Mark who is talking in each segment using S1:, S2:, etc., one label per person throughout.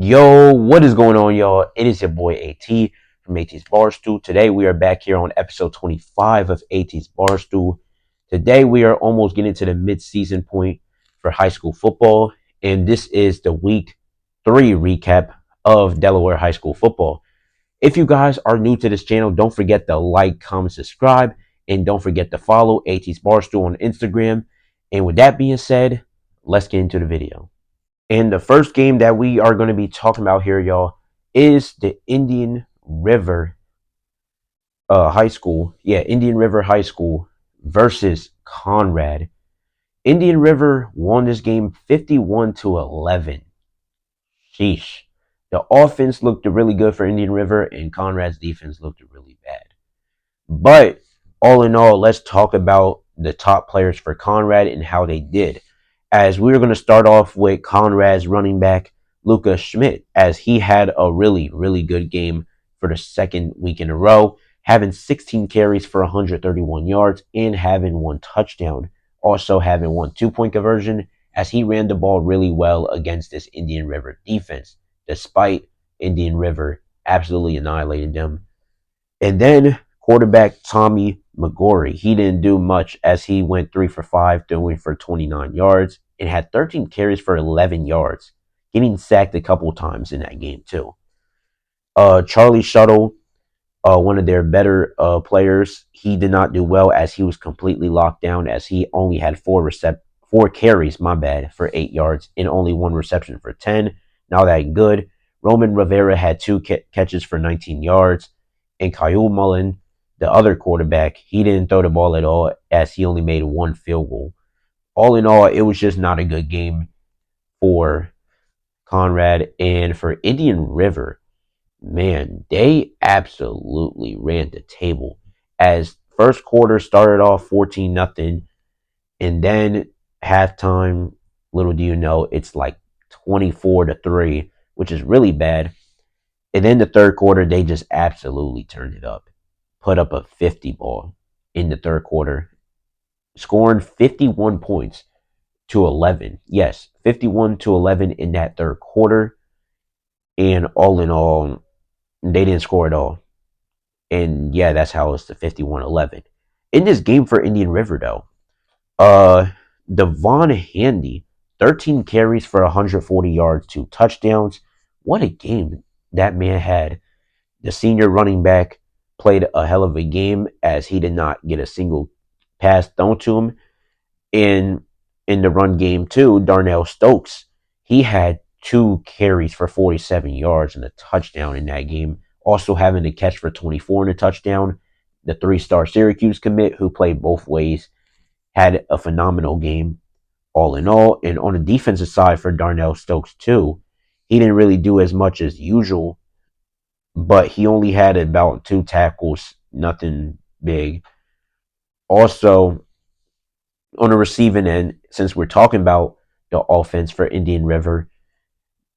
S1: Yo, what is going on, y'all? It is your boy AT from AT's Barstool. Today we are back here on episode 25 of AT's Barstool. Today we are almost getting to the mid-season point for high school football, and this is the week 3 recap of Delaware high school football. If you guys are new to this channel, don't forget to like, comment, subscribe, and don't forget to follow AT's Barstool on Instagram. And with that being said, let's get into the video. And the first game that we are going to be talking about here, y'all, is the Indian River High School. Yeah, Indian River High School versus Conrad. Indian River won this game 51-11. Sheesh. The offense looked really good for Indian River, and Conrad's defense looked really bad. But all in all, let's talk about the top players for Conrad and how they did. As we're going to start off with Conrad's running back, Lucas Schmidt, as he had a really, really good game for the second week in a row, having 16 carries for 131 yards and having 1 touchdown. Also having 1 2-point conversion, as he ran the ball really well against this Indian River defense, despite Indian River absolutely annihilating them. And then quarterback Tommy McGorry, he didn't do much as he went 3 for 5, throwing for 29 yards and had 13 carries for 11 yards, getting sacked a couple times in that game too. Charlie Shuttle, one of their better players, he did not do well as he was completely locked down, as he only had 4 carries, for 8 yards and only 1 reception for 10. Not that good. Roman Rivera had 2 catches for 19 yards. And Kyle Mullen, the other quarterback, he didn't throw the ball at all as he only made 1 field goal. All in all, it was just not a good game for Conrad. And for Indian River, man, they absolutely ran the table. As first quarter started off 14-0, and then halftime, little do you know, it's like 24-3, which is really bad. And then the third quarter, they just absolutely turned it up. Put up a 50 ball in the third quarter, scoring 51 points to 11. Yes, 51-11 in that third quarter. And all in all, they didn't score at all. And yeah, that's how it's the 51-11. In this game for Indian River, though, Devon Handy, 13 carries for 140 yards, 2 touchdowns. What a game that man had. The senior running back played a hell of a game as he did not get a single pass thrown to him. In the run game too, Darnell Stokes, he had 2 carries for 47 yards and a touchdown in that game. Also having a catch for 24 and a touchdown. The 3-star Syracuse commit, who played both ways, had a phenomenal game all in all. And on the defensive side for Darnell Stokes too, he didn't really do as much as usual, but he only had about 2 tackles, nothing big. Also, on the receiving end, since we're talking about the offense for Indian River,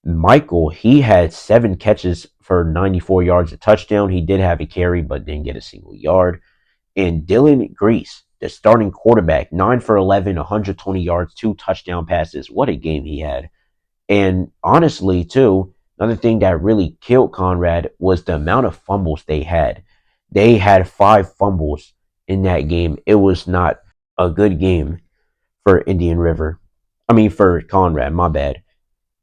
S1: Michael, he had 7 catches for 94 yards, a touchdown. He did have a carry, but didn't get a single yard. And Dylan Grease, the starting quarterback, 9 for 11, 120 yards, 2 touchdown passes. What a game he had. And honestly, too, another thing that really killed Conrad was the amount of fumbles they had. They had 5 fumbles in that game. It was not a good game for Indian River. For Conrad, my bad.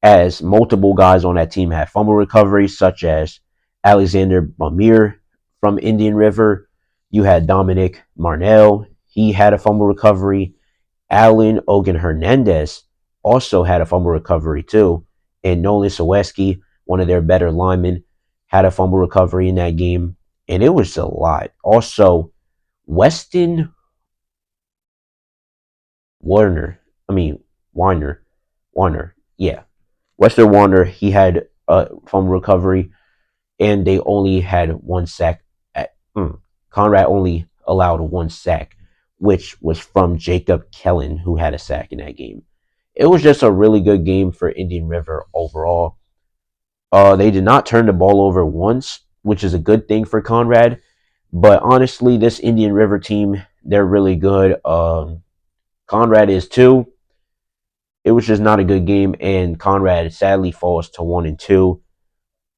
S1: As multiple guys on that team had fumble recovery, such as Alexander Bamir from Indian River. You had Dominic Marnell. He had a fumble recovery. Alan Ogan Hernandez also had a fumble recovery too. And Nolan Saweski, one of their better linemen, had a fumble recovery in that game. And it was a lot. Also, Weston Warner. Yeah. Weston Warner, he had a fumble recovery. And they only had 1 sack. Conrad only allowed 1 sack, which was from Jacob Kellen, who had a sack in that game. It was just a really good game for Indian River overall. They did not turn the ball over once, which is a good thing for Conrad. But honestly, this Indian River team, they're really good. Conrad is too. It was just not a good game, and Conrad sadly falls to 1-2,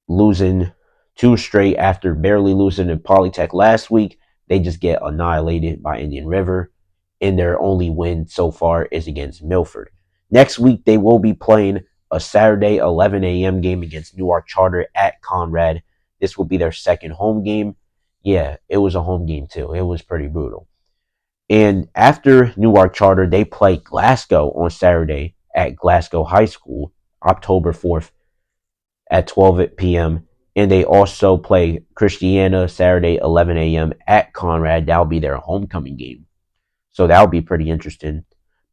S1: losing two straight after barely losing to Polytech last week. They just get annihilated by Indian River, and their only win so far is against Milford. Next week, they will be playing a Saturday 11 a.m. game against Newark Charter at Conrad. This will be their second home game. Yeah, it was a home game too. It was pretty brutal. And after Newark Charter, they play Glasgow on Saturday at Glasgow High School, October 4th at 12 p.m. And they also play Christiana Saturday, 11 a.m. at Conrad. That'll be their homecoming game. So that'll be pretty interesting.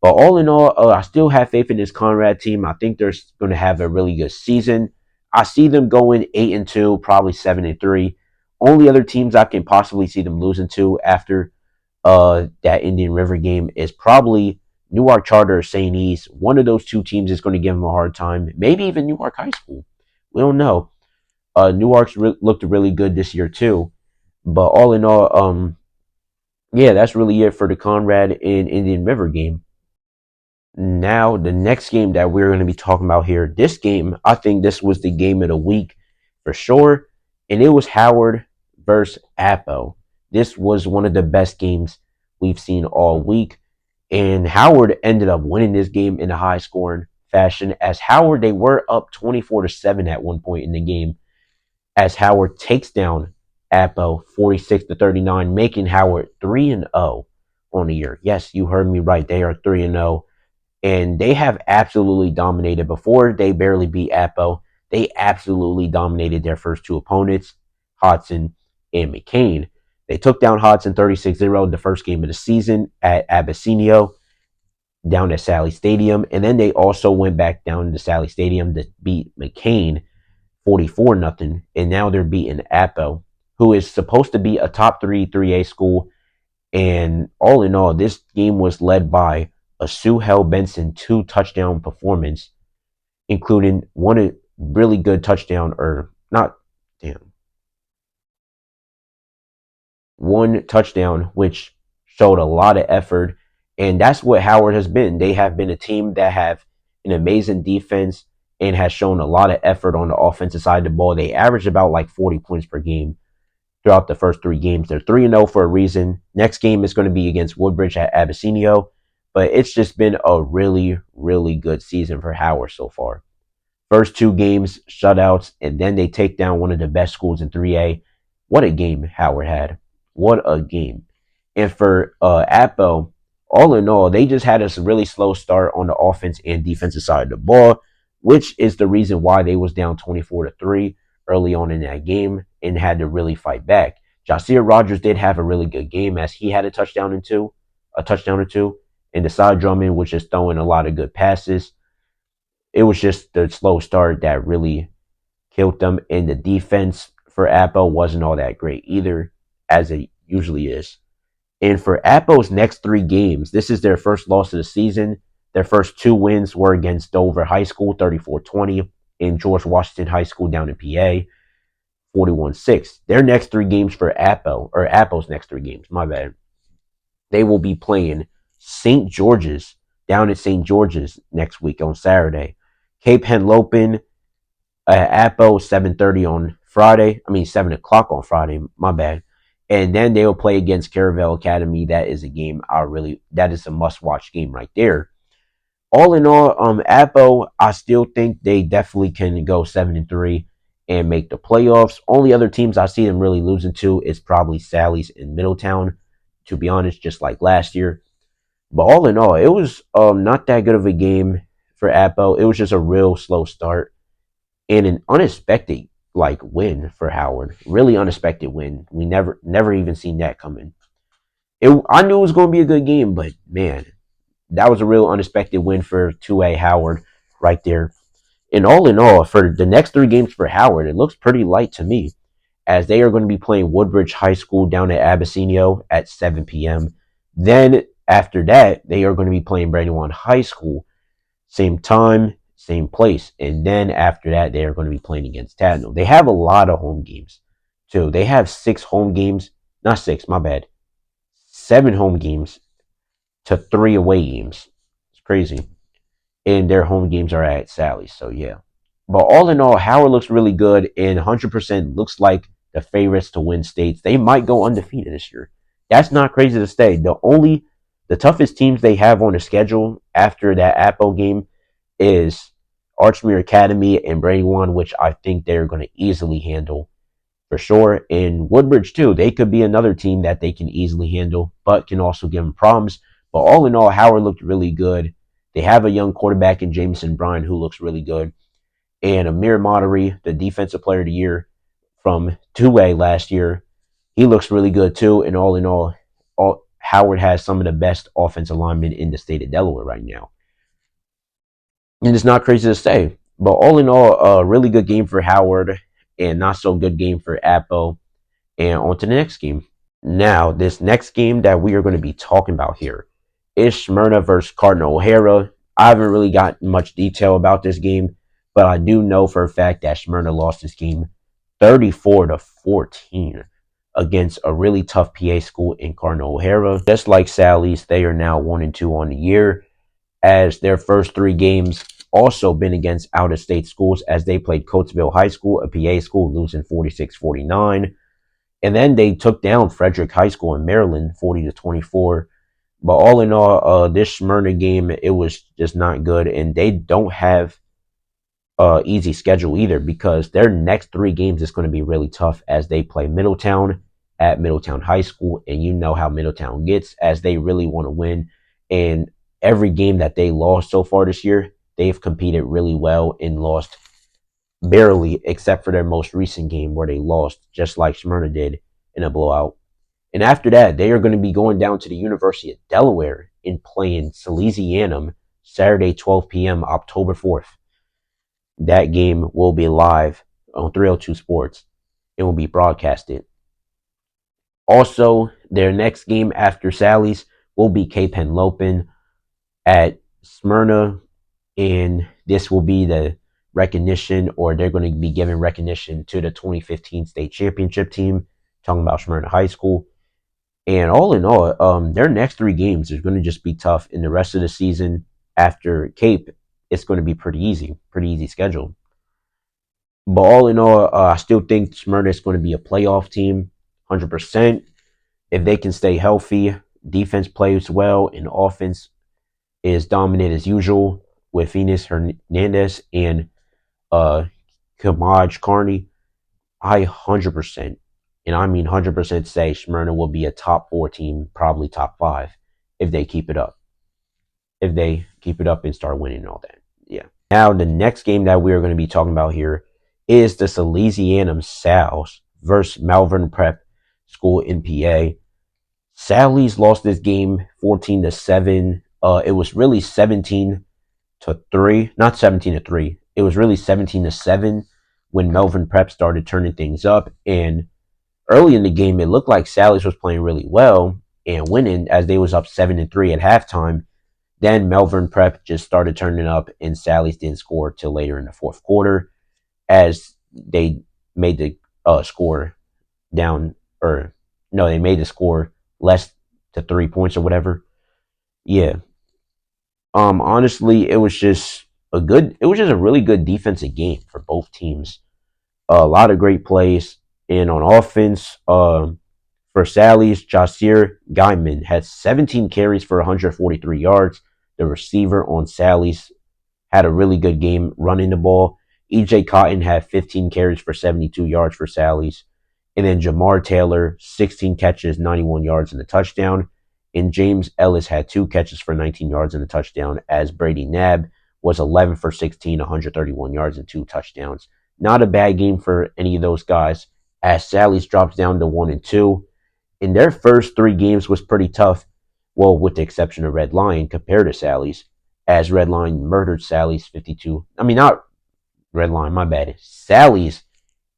S1: But all in all, I still have faith in this Conrad team. I think they're going to have a really good season. I see them going 8-2, probably 7-3. Only other teams I can possibly see them losing to after that Indian River game is probably Newark Charter or St. East. One of those two teams is going to give them a hard time. Maybe even Newark High School. We don't know. Newark's looked really good this year too. But all in all, yeah, that's really it for the Conrad and Indian River game. Now, the next game that we're going to be talking about here, this game, I think this was the game of the week for sure. And it was Howard versus Appo. This was one of the best games we've seen all week. And Howard ended up winning this game in a high scoring fashion. As Howard, they were up 24-7 at one point in the game. As Howard takes down Appo 46-39, making Howard 3-0 on the year. Yes, you heard me right. They are 3-0, and they have absolutely dominated. Before they barely beat Appo, they absolutely dominated their first two opponents, Hodson and McCain. They took down Hodson 36-0 the first game of the season at Abyssinia down at Sally Stadium, and then they also went back down to Sally Stadium to beat McCain 44-0, and now they're beating Appo, who is supposed to be a top 3A school. And all in all, this game was led by a Suhel Benson 2 touchdown performance, including one really good touchdown, or not, damn, one touchdown, which showed a lot of effort. And that's what Howard has been. They have been a team that have an amazing defense and has shown a lot of effort on the offensive side of the ball. They averaged about like 40 points per game throughout the first three games. They're 3-0 for a reason. Next game is going to be against Woodbridge at Abyssinia. But it's just been a really, really good season for Howard so far. First two games, shutouts, and then they take down one of the best schools in 3A. What a game Howard had. What a game. And for Appo, all in all, they just had a really slow start on the offense and defensive side of the ball, which is the reason why they was down 24-3 early on in that game and had to really fight back. Jasier Rogers did have a really good game as he had a touchdown or two, and Desai Drummond was just throwing a lot of good passes. It was just the slow start that really killed them, and the defense for Appo wasn't all that great either, as it usually is. And for Appo's next three games, this is their first loss of the season. Their first two wins were against Dover High School, 34-20, and George Washington High School down in PA, 41-6. Their next three games for Appo's next three games, my bad. They will be playing St. George's down at St. George's next week on Saturday. Cape Henlopen Appo 7:30 on Friday. 7 o'clock on Friday. My bad. And then they will play against Caravel Academy. That is a game that is a must-watch game right there. All in all, Appo, I still think they definitely can go 7-3 and make the playoffs. Only other teams I see them really losing to is probably Sally's and Middletown, to be honest, just like last year. But all in all, it was not that good of a game for Appo. It was just a real slow start and an unexpected win for Howard. Really unexpected win. We never even seen that coming. I knew it was going to be a good game, but man, that was a real unexpected win for 2A Howard right there. And all in all, for the next three games for Howard, it looks pretty light to me, as they are going to be playing Woodbridge High School down at Abyssinia at 7 p.m. Then after that, they are going to be playing Brandywine High School, same time, same place. And then after that, they are going to be playing against Tatnall. They have a lot of home games, too. They have 6 home games. Not 6, my bad. 7 home games to 3 away games. It's crazy. and their home games are at Sally's. So yeah. But all in all, Howard looks really good and 100% looks like the favorites to win states. They might go undefeated this year. That's not crazy to say. The toughest teams they have on the schedule after that Apple game is Archmere Academy and Brandywine, which I think they're going to easily handle for sure. And Woodbridge too. They could be another team that they can easily handle, but can also give them problems. But all in all, Howard looked really good. They have a young quarterback in Jameson Bryan who looks really good. And Amir Montery, the defensive player of the year from 2A last year, he looks really good too. And all in all, Howard has some of the best offensive linemen in the state of Delaware right now. And it's not crazy to say. But all in all, a really good game for Howard and not so good game for Appo. And on to the next game. Now, this next game that we are going to be talking about here is Smyrna versus Cardinal O'Hara. I haven't really got much detail about this game, but I do know for a fact that Smyrna lost this game 34-14 against a really tough PA school in Cardinal O'Hara. Just like Sally's, they are now 1-2 on the year, as their first three games also been against out-of-state schools, as they played Coatesville High School, a PA school, losing 46-49. And then they took down Frederick High School in Maryland, 40-24. But all in all, this Smyrna game, it was just not good. And they don't have easy schedule either, because their next three games is going to be really tough, as they play Middletown at Middletown High School. And you know how Middletown gets, as they really want to win. And every game that they lost so far this year, they've competed really well and lost barely, except for their most recent game where they lost, just like Smyrna did, in a blowout. And after that, they are going to be going down to the University of Delaware and playing Salesianum Saturday, 12 p.m., October 4th. That game will be live on 302 Sports. It will be broadcasted. Also, their next game after Sally's will be Cape Henlopen at Smyrna, and this will be the recognition, or they're going to be giving recognition to the 2015 state championship team, talking about Smyrna High School. And all in all, their next three games are going to just be tough. In the rest of the season after Cape, it's going to be pretty easy schedule. But all in all, I still think Smyrna is going to be a playoff team, 100%. If they can stay healthy, defense plays well, and offense is dominant as usual with Venus Hernandez and Kamaj Carney, I 100%, and I mean 100% say Smyrna will be a top 4 team, probably top 5, if they keep it up. If they keep it up and start winning and all that. Yeah. Now, the next game that we're going to be talking about here is the Salesianum Sal's versus Malvern Prep School in PA. Sally's lost this game 14-7. It was really 17-3, not 17-3. It was really 17-7 when Malvern Prep started turning things up. And early in the game, it looked like Sally's was playing really well and winning, as they was up 7-3 at halftime. Then Malvern Prep just started turning up, and Sally's didn't score till later in the fourth quarter, as they made the score down, or no, they made the score less to 3 points or whatever. Yeah. Honestly, it was just a really good defensive game for both teams. A lot of great plays. And on offense, for Sally's, Jasir Guyman had 17 carries for 143 yards. The receiver on Sally's had a really good game running the ball. E.J. Cotton had 15 carries for 72 yards for Sally's. And then Jamar Taylor, 16 catches, 91 yards, and a touchdown. And James Ellis had 2 catches for 19 yards and a touchdown, as Brady Knabb was 11 for 16, 131 yards, and 2 touchdowns. Not a bad game for any of those guys, as Sally's drops down to 1-2. In their first 3 games was pretty tough, well, with the exception of Red Lion compared to Sally's, as Red Lion murdered Sally's 52. I mean, not Red Lion, my bad. Sally's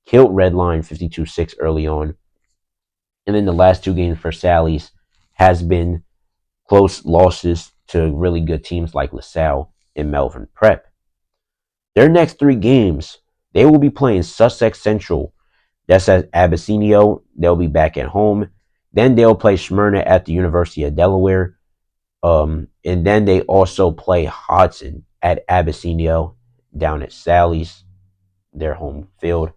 S1: killed Red Lion 52-6 early on. And then the last 2 games for Sally's has been close losses to really good teams like LaSalle and Malvern Prep. Their next 3 games, they will be playing Sussex Central. That's at Abysinio. They'll be back at home. Then they'll play Smyrna at the University of Delaware. And then they also play Hodson at Abyssinia down at Sally's, their home field.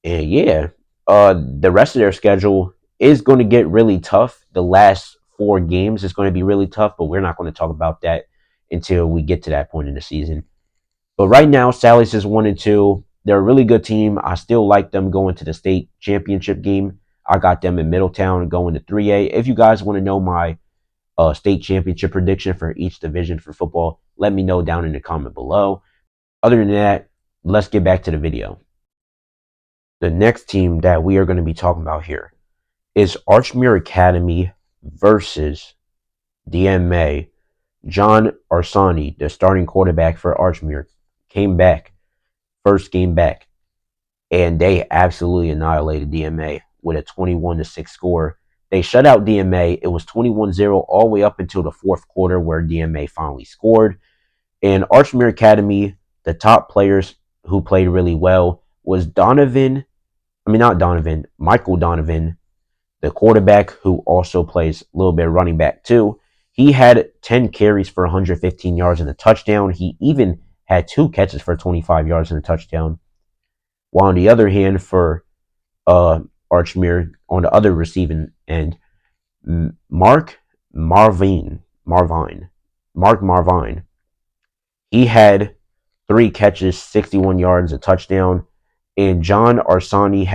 S1: And yeah, the rest of their schedule is going to get really tough. The last 4 games is going to be really tough, but we're not going to talk about that until we get to that point in the season. But right now, Sally's is 1-2. They're a really good team. I still like them going to the state championship game. I got them in Middletown going to 3A. If you guys want to know my state championship prediction for each division for football, let me know down in the comment below. Other than that, let's get back to the video. The next team that we are going to be talking about here is Archmere Academy versus DMA. John Arsani, the starting quarterback for Archmere, came back, first game back, and they absolutely annihilated DMA with a 21-6 score. They shut out DMA. It was 21-0 all the way up until the fourth quarter where DMA finally scored. And Archmere Academy, the top players who played really well was Michael Donovan, the quarterback who also plays a little bit of running back too. He had 10 carries for 115 yards and a touchdown. He even had 2 catches for 25 yards and a touchdown. While on the other hand, for Archmere, on the other receiving end, Mark Marvine, he had 3 catches, 61 yards, a touchdown. And John Arsani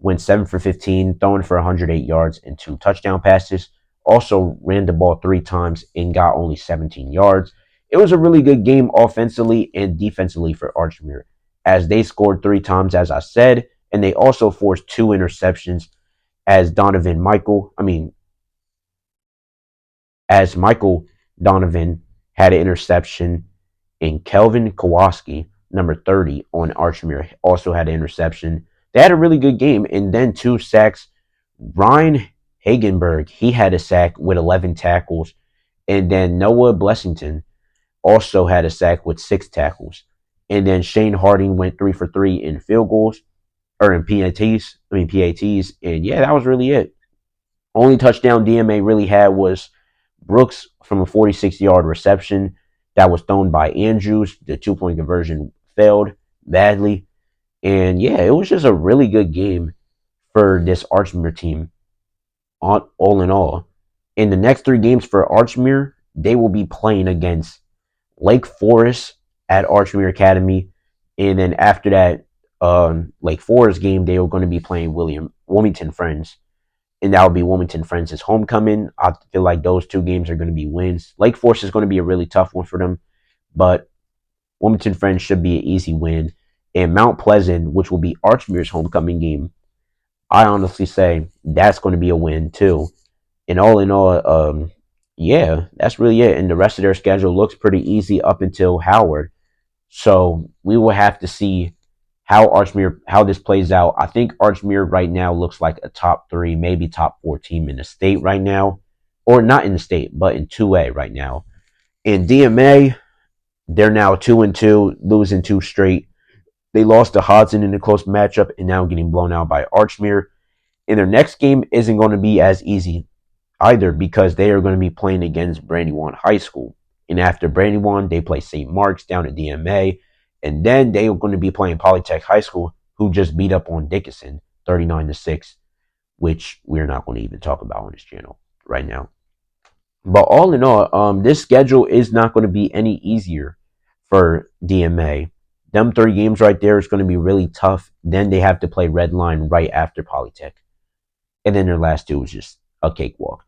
S1: went 7 for 15, throwing for 108 yards and 2 touchdown passes. Also ran the ball 3 times and got only 17 yards. It was a really good game offensively and defensively for Archmere, as they scored 3 times, as I said, and they also forced 2 interceptions as Michael Donovan had an interception, and Kelvin Kowalski, number 30 on Archmere, also had an interception. They had a really good game, and then 2 sacks. Ryan Hagenberg, he had a sack with 11 tackles, and then Noah Blessington also had a sack with 6 tackles. And then Shane Harding went 3 for 3 in field goals, or in PATs, and yeah, that was really it. Only touchdown DMA really had was Brooks from a 46-yard reception that was thrown by Andrews. The 2-point conversion failed badly. And yeah, it was just a really good game for this Archmere team, all in all. In the next 3 games for Archmere, they will be playing against Lake Forest at Archmere Academy. And then after that Lake Forest game, they were going to be playing Wilmington Friends. And that would be Wilmington Friends' homecoming. I feel like those 2 games are going to be wins. Lake Forest is going to be a really tough one for them, but Wilmington Friends should be an easy win. And Mount Pleasant, which will be Archmere's homecoming game, I honestly say that's going to be a win too. And all in all, yeah, that's really it. And the rest of their schedule looks pretty easy up until Howard. So we will have to see how this plays out. I think Archmere right now looks like a top 3, maybe top 4 team in the state right now, or not in the state, but in 2A right now. In DMA, they're now 2-2, losing 2 straight. They lost to Hodson in a close matchup and now getting blown out by Archmere. And their next game isn't going to be as easy either, because they are going to be playing against Brandywine High School. And after Brandywine, they play St. Mark's down at DMA. And then they are going to be playing Polytech High School, who just beat up on Dickinson 39-6, which we're not going to even talk about on this channel right now. But all in all, this schedule is not going to be any easier for DMA. Them 3 games right there is going to be really tough. Then they have to play Redline right after Polytech. And then their last 2 is just a cakewalk.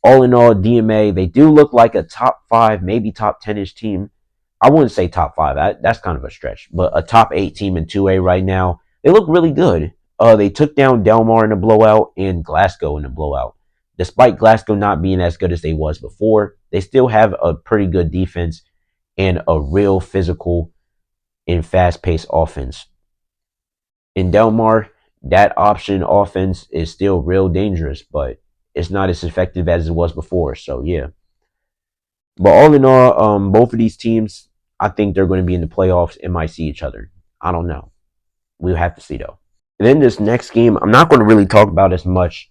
S1: All in all, DMA, they do look like a top 5, maybe top 10-ish team. I wouldn't say top 5. That's kind of a stretch. But a top 8 team in 2A right now. They look really good. They took down Delmar in a blowout and Glasgow in a blowout. Despite Glasgow not being as good as they was before, they still have a pretty good defense and a real physical and fast-paced offense. In Delmar, that option offense is still real dangerous, but it's not as effective as it was before. So, yeah. But all in all, both of these teams, I think they're going to be in the playoffs and might see each other. I don't know. We'll have to see, though. And then this next game, I'm not going to really talk about as much,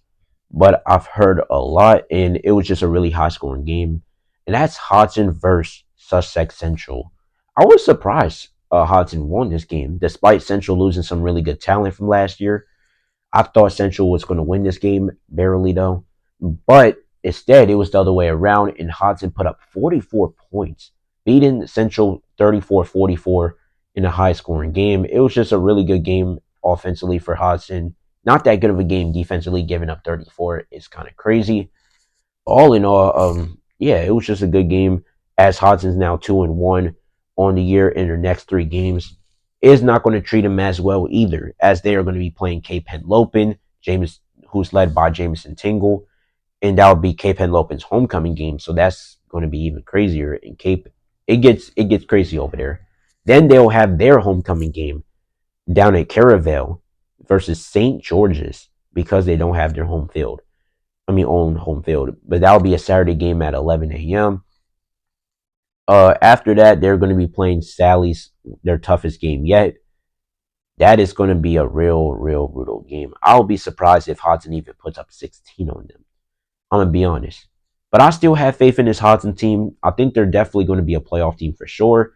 S1: but I've heard a lot, and it was just a really high-scoring game. And that's Hodson versus Sussex Central. I was surprised Hodson won this game, despite Central losing some really good talent from last year. I thought Central was going to win this game, barely though. But instead, it was the other way around, and Hodson put up 44 points, beating Central 34-44 in a high scoring game. It was just a really good game offensively for Hodson. Not that good of a game defensively, giving up 34 is kind of crazy. All in all, yeah, it was just a good game. As Hodson's now 2-1 on the year in their next three games, is not going to treat him as well either, as they are going to be playing Cape Henlopen, James, who's led by Jameson Tingle, and that would be Cape Henlopen's homecoming game. So that's going to be even crazier. In Cape, it gets crazy over there. Then they'll have their homecoming game down at Caravelle versus St. George's because they don't have their home field. I mean, own home field. But that'll be a Saturday game at 11 a.m. After that, they're going to be playing Sally's, their toughest game yet. That is going to be a real brutal game. I'll be surprised if Hodson even puts up 16 on them. I'm going to be honest. But I still have faith in this Hodson team. I think they're definitely going to be a playoff team for sure.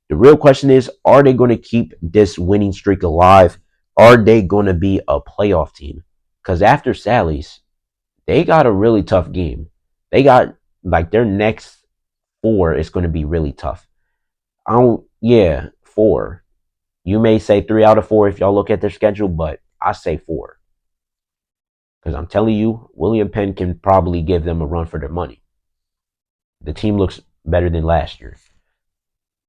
S1: The real question is, are they going to keep this winning streak alive? Are they going to be a playoff team? Because after Sally's, they got a really tough game. They got, like, their next four is going to be really tough. Yeah, four. You may say 3 out of 4 if y'all look at their schedule, but I say 4. Because I'm telling you, William Penn can probably give them a run for their money. The team looks better than last year.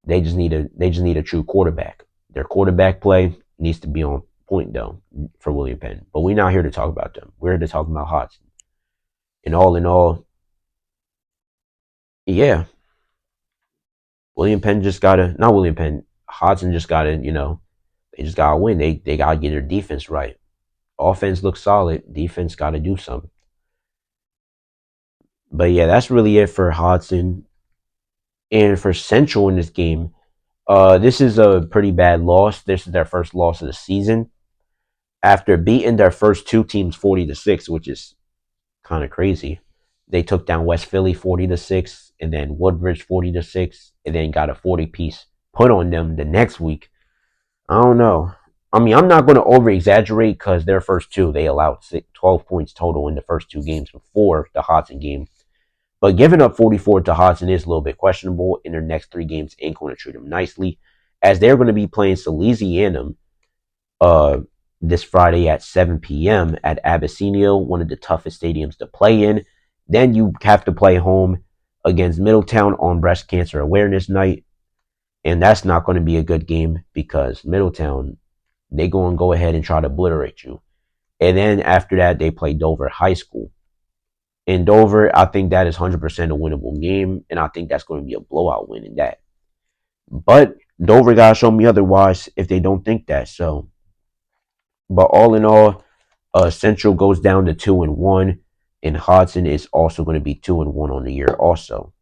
S1: They just need a true quarterback. Their quarterback play needs to be on point though for William Penn. But we're not here to talk about them. We're here to talk about Hodson. And all in all, yeah, William Penn just gotta not William Penn. Hodson just gotta, they just gotta win. They gotta get their defense right. Offense looks solid. Defense gotta do something. But yeah, that's really it for Hodson. And for Central in this game, this is a pretty bad loss. This is their first loss of the season. After beating their first two teams 40-6, which is kind of crazy. They took down West Philly 40-6, and then Woodbridge 40-6, and then got a 40-piece put on them the next week. I don't know. I mean, I'm not going to over exaggerate because their first two, they allowed 12 points total in the first two games before the Hodson game. But giving up 44 to Hodson is a little bit questionable. In their next three games, ain't going to treat them nicely, as they're going to be playing Salesianum this Friday at 7 p.m. at Abyssinia, one of the toughest stadiums to play in. Then you have to play home against Middletown on Breast Cancer Awareness Night. And that's not going to be a good game because Middletown, they go ahead and try to obliterate you. And then after that, they play Dover High School. In Dover, I think that is 100% a winnable game, and I think that's going to be a blowout win in that. But Dover got to show me otherwise if they don't think that. So, but all in all, Central goes down to 2-1, and Hodson is also going to be 2-1 on the year also.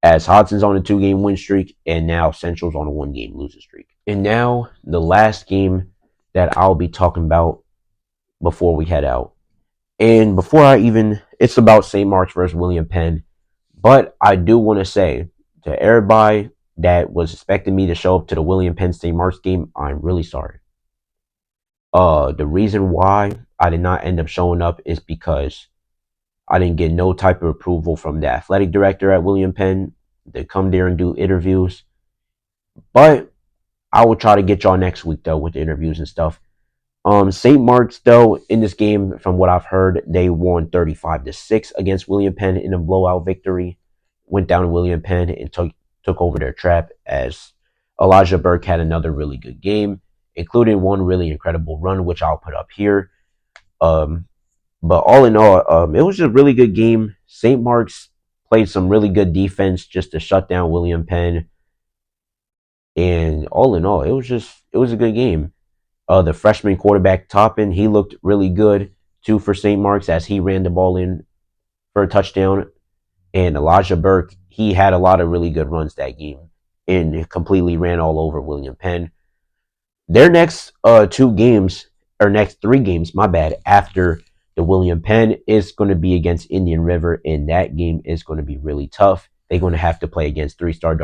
S1: As Hodson's on a 2-game win streak, and now Central's on a 1-game losing streak. And now the last game that I'll be talking about before we head out. And it's about St. Mark's versus William Penn. But I do want to say to everybody that was expecting me to show up to the William Penn St. Mark's game, I'm really sorry. The reason why I did not end up showing up is because I didn't get no type of approval from the athletic director at William Penn to come there and do interviews. But I will try to get y'all next week though with the interviews and stuff. St. Mark's, though, in this game, from what I've heard, they won 35-6 against William Penn in a blowout victory. Went down to William Penn and took over their trap, as Elijah Burke had another really good game, including one really incredible run, which I'll put up here. But all in all, it was just a really good game. St. Mark's played some really good defense just to shut down William Penn. And all in all, it was a good game. The freshman quarterback Toppin, he looked really good too for St. Mark's as he ran the ball in for a touchdown. And Elijah Burke, he had a lot of really good runs that game and completely ran all over William Penn. Their next next 3 games, my bad, after the William Penn is going to be against Indian River, and that game is going to be really tough. They're going to have to play against 3-star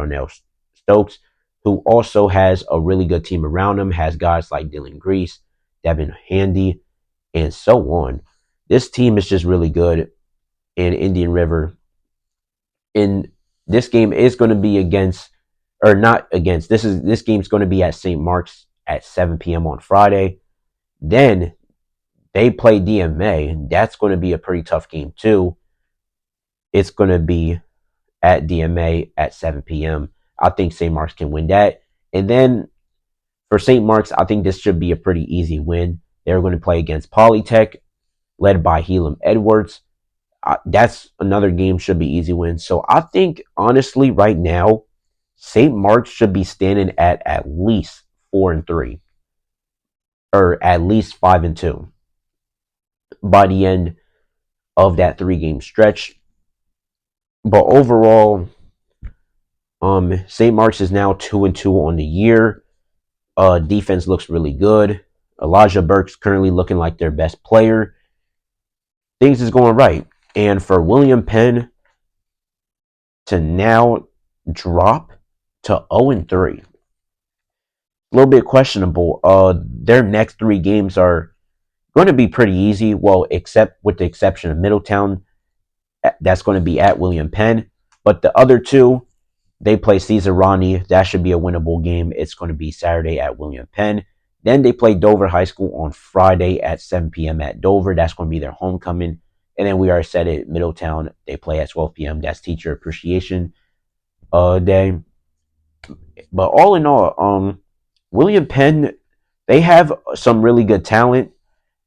S1: Stokes, who also has a really good team around him, has guys like Dylan Grease, Devin Handy, and so on. This team is just really good in Indian River. And this game is going to be against, or not against, this game's going to be at St. Mark's at 7 p.m. on Friday. Then they play DMA, and that's going to be a pretty tough game too. It's going to be at DMA at 7 p.m. I think St. Mark's can win that. And then for St. Mark's, I think this should be a pretty easy win. They're going to play against Polytech, led by Helam Edwards. That's another game, should be easy win. So I think, honestly, right now, St. Mark's should be standing at least 4-3, or at least 5-2 by the end of that 3-game stretch. But overall, St. Mark's is now 2-2 on the year. Defense looks really good. Elijah Burke's currently looking like their best player. Things is going right. And for William Penn to now drop to 0-3, a little bit questionable. Their next 3 games are going to be pretty easy. Well, except with the exception of Middletown, that's going to be at William Penn. But the other 2, they play Caesarani. That should be a winnable game. It's going to be Saturday at William Penn. Then they play Dover High School on Friday at 7 p.m. at Dover. That's going to be their homecoming. And then we are set at Middletown. They play at 12 p.m. That's Teacher Appreciation Day. But all in all, William Penn, they have some really good talent.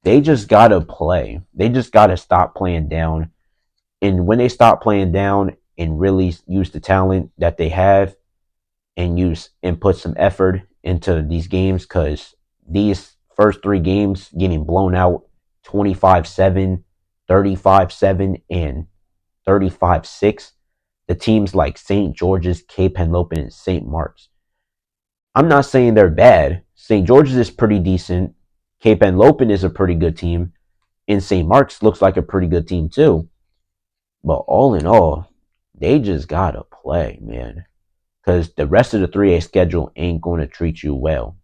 S1: They just got to play. They just got to stop playing down. And when they stop playing down and really use the talent that they have and put some effort into these games, because these first 3 games getting blown out 25-7, 35-7, and 35-6, the teams like St. George's, Cape Henlopen, and St. Mark's. I'm not saying they're bad. St. George's is pretty decent. Cape Henlopen is a pretty good team. And St. Mark's looks like a pretty good team too. But all in all, they just gotta play, man. Because the rest of the 3A schedule ain't going to treat you well.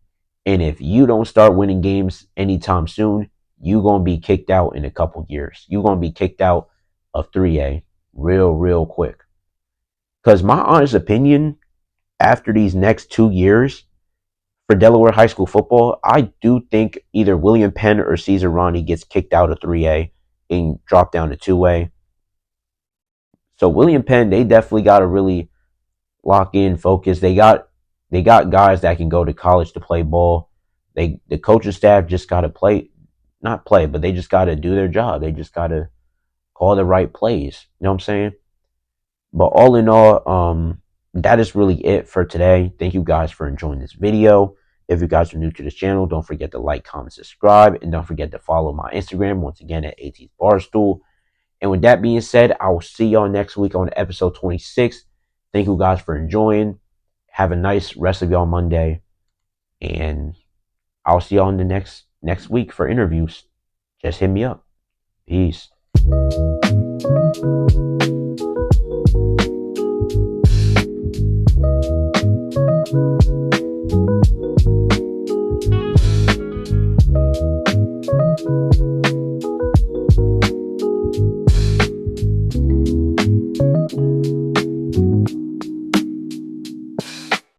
S1: And if you don't start winning games anytime soon, you're going to be kicked out in a couple years. You're going to be kicked out of 3A real quick. Because my honest opinion, after these next 2 years for Delaware high school football, I do think either William Penn or Caesar Ronnie gets kicked out of 3A and dropped down to 2A. So William Penn, they definitely got to really lock in, focus. They got guys that can go to college to play ball. The coaching staff just got to not play, but they just got to do their job. They just got to call the right plays. You know what I'm saying? But all in all, that is really it for today. Thank you guys for enjoying this video. If you guys are new to this channel, don't forget to like, comment, subscribe, and don't forget to follow my Instagram once again at AT's Barstool. And with that being said, I will see y'all next week on episode 26. Thank you guys for enjoying. Have a nice rest of y'all Monday. And I'll see y'all in the next week for interviews. Just hit me up. Peace.